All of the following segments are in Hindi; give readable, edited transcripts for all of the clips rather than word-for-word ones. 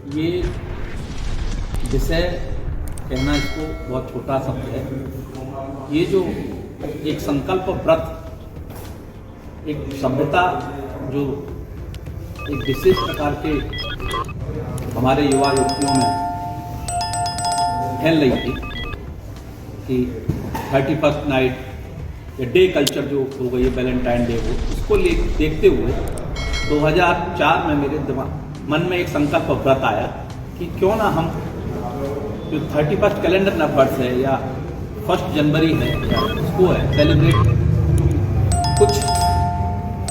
ये विषय कहना इसको बहुत छोटा शब्द है। ये जो एक संकल्प व्रत, एक सभ्यता जो एक विशेष प्रकार के हमारे युवा युवतियों में फैल रही थी कि 31st नाइट या डे कल्चर जो हो गई है, वैलेंटाइन डे, वो उसको देखते हुए 2004 में मेरे मन में एक संकल्प व्रत आया कि क्यों ना हम जो 31st कैलेंडर नववर्ष है या 1 जनवरी है या उसको है सेलिब्रेट, कुछ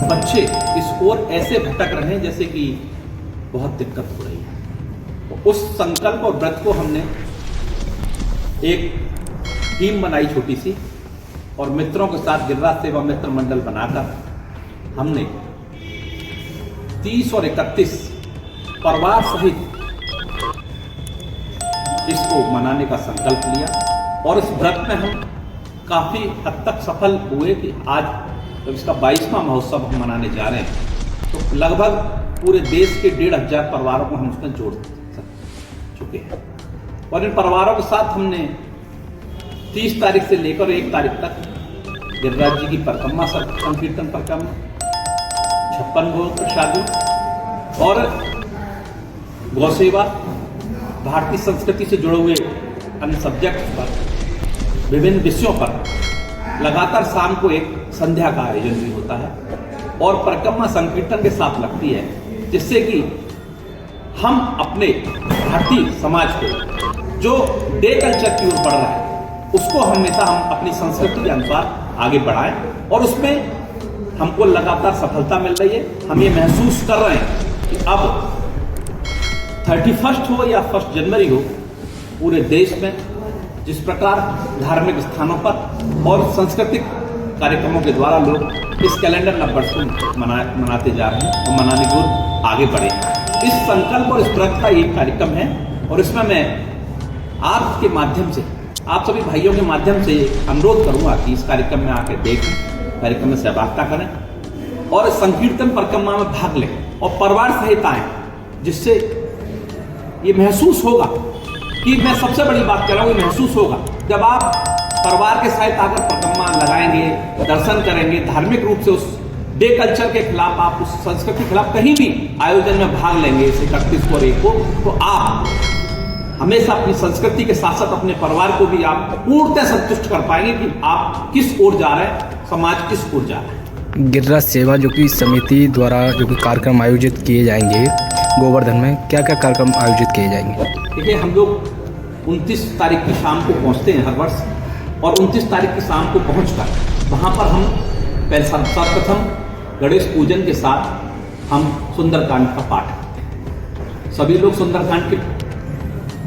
बच्चे इस ओर ऐसे भटक रहे हैं जैसे कि बहुत दिक्कत हो रही है। तो उस संकल्प और व्रत को हमने एक टीम बनाई छोटी सी, और मित्रों के साथ गिरिराज सेवा मित्र मंडल बनाकर हमने 30 और 31 परिवार सहित इसको मनाने का संकल्प लिया। और इस व्रत में हम काफ़ी हद तक सफल हुए कि आज जब इसका 22वां महोत्सव हम मनाने जा रहे हैं तो लगभग पूरे देश के 1500 परिवारों को हम उसमें जोड़ चुके हैं। और इन परिवारों के साथ हमने 30 तारीख से लेकर 1 तारीख तक गिरिराज जी की परिक्रमा, संकीर्तन परिक्रमा, 56 भोग प्रसादी और गौ सेवा, भारतीय संस्कृति से जुड़े हुए अन्य सब्जेक्ट पर, विभिन्न विषयों पर लगातार शाम को एक संध्या का आयोजन भी होता है और परिक्रमा संकीर्तन के साथ लगती है, जिससे कि हम अपने भारतीय समाज को जो डे कल्चर की ओर बढ़ रहा है उसको हमेशा हम अपनी संस्कृति के अनुसार आगे बढ़ाएं। और उसमें हमको लगातार सफलता मिल रही है। हम ये महसूस कर रहे हैं कि अब 31st हो या 1 जनवरी हो, पूरे देश में जिस प्रकार धार्मिक स्थानों पर और सांस्कृतिक कार्यक्रमों के द्वारा लोग इस कैलेंडर नववर्ष को मनाते जा रहे हैं और मनाने की ओर आगे बढ़े। इस संकल्प और इस व्रत का एक कार्यक्रम है और इसमें मैं आपके माध्यम से, आप सभी भाइयों के माध्यम से अनुरोध करूंगा कि इस कार्यक्रम में आकर देखें, कार्यक्रम में सहभागिता करें और संकीर्तन परिक्रमा में भाग लें और परिवार सहित आएं, जिससे ये महसूस होगा कि मैं सबसे बड़ी बात कर रहा हूँ, ये महसूस होगा जब आप परिवार के साथ आकर परिक्रमा लगाएंगे, दर्शन करेंगे, धार्मिक रूप से उस डे कल्चर के खिलाफ, आप उस संस्कृति के खिलाफ कहीं भी आयोजन में भाग लेंगे इस 31 और 1 को, तो आप हमेशा अपनी संस्कृति के साथ साथ अपने परिवार को भी आप पूर्णतः संतुष्ट कर पाएंगे कि आप किस ओर जा रहे हैं, समाज किस ओर जा रहा है। गिरिराज सेवा जो कि समिति द्वारा जो कि कार्यक्रम आयोजित किए जाएंगे गोवर्धन में, क्या क्या कार्यक्रम आयोजित किए जाएंगे? देखिए, हम लोग 29 तारीख की शाम को पहुंचते हैं हर वर्ष, और 29 तारीख की शाम को पहुंचकर वहां पर हम सर्वप्रथम गणेश पूजन के साथ हम सुंदरकांड का पाठ करते हैं। सभी लोग सुंदरकांड के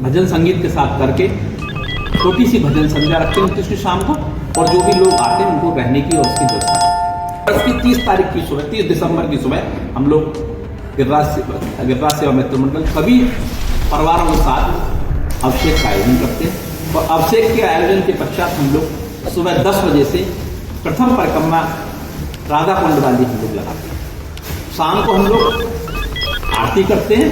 भजन संगीत के साथ करके छोटी सी भजन संध्या रखते हैं 29 की शाम को, और जो भी लोग आते हैं उनको रहने की और उसकी व्यवस्था। उसकी 30 तारीख की सुबह, 30 दिसंबर की सुबह हम लोग गिरिराज सेवा मित्र मंडल सभी परिवारों के साथ अभिषेक का आयोजन करते हैं। और अभिषेक के आयोजन के पश्चात हम लोग सुबह 10 बजे से प्रथम परिक्रमा राधा कुंड वाली हम लोग लगाते हैं। शाम को हम लोग आरती करते हैं,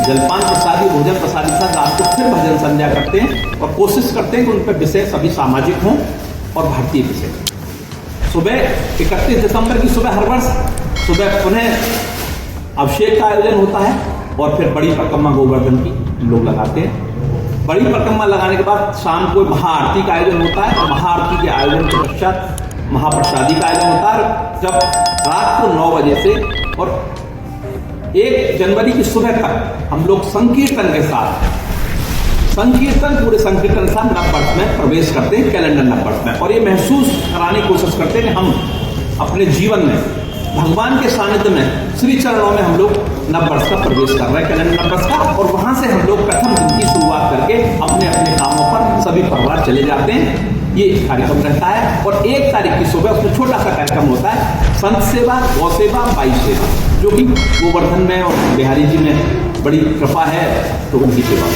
जलपान प्रसादी, भोजन प्रसादी के साथ रात को फिर भजन संध्या करते हैं और कोशिश करते हैं कि उन पर विषय सभी सामाजिक हों और भारतीय विषय। सुबह 31 दिसंबर की सुबह हर वर्ष सुबह पुनः अभिषेक का आयोजन होता है और फिर बड़ी परिक्रमा गोवर्धन की हम लोग लगाते हैं। बड़ी परिक्रमा लगाने के बाद शाम को महाआरती का आयोजन होता है और महाआरती के आयोजन के पश्चात महाप्रसादी का आयोजन होता है, जब रात को 9 बजे से और 1 जनवरी की सुबह तक हम लोग संकीर्तन के साथ पूरे संकीर्तन के साथ नववर्ष में प्रवेश करते हैं, कैलेंडर नववर्ष में। और ये महसूस कराने की कोशिश करते हैं कि हम अपने जीवन में भगवान के सानिध्य में, श्री चरणों में हम लोग नववर्ष का प्रवेश कर रहे हैं, कैलेंडर नववर्ष का। और वहां से हम लोग प्रथम दिन की शुरुआत करके अपने अपने कामों पर सभी परिवार चले जाते हैं। ये कार्यक्रम रहता है और 1 तारीख की सुबह उसमें छोटा सा कार्यक्रम होता है, संत सेवा, गौ सेवा, बाई सेवा, जो कि गोवर्धन में और बिहारी जी में बड़ी कृपा है तो उनकी सेवा।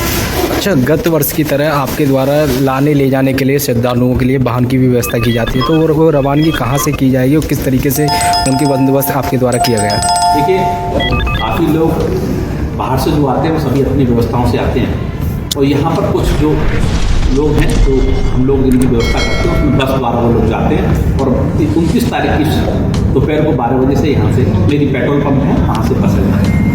अच्छा, गत वर्ष की तरह आपके द्वारा लाने ले जाने के लिए श्रद्धालुओं के लिए वाहन की भी व्यवस्था की जाती है, तो वो रवानगी कहाँ से की जाएगी और किस तरीके से उनकी बंदोबस्त आपके द्वारा किया गया? देखिए, काफ़ी लोग बाहर से जो आते हैं वो सभी अपनी व्यवस्थाओं से आते हैं। और यहाँ पर कुछ जो लोग हैं जो हम लोग जिनकी व्यवस्था करते हैं उसमें 10-12 वो लोग जाते हैं और 29 तारीख की दोपहर को 12 बजे से यहाँ से मेरी पेट्रोल पंप है वहाँ से बसें जाएँ।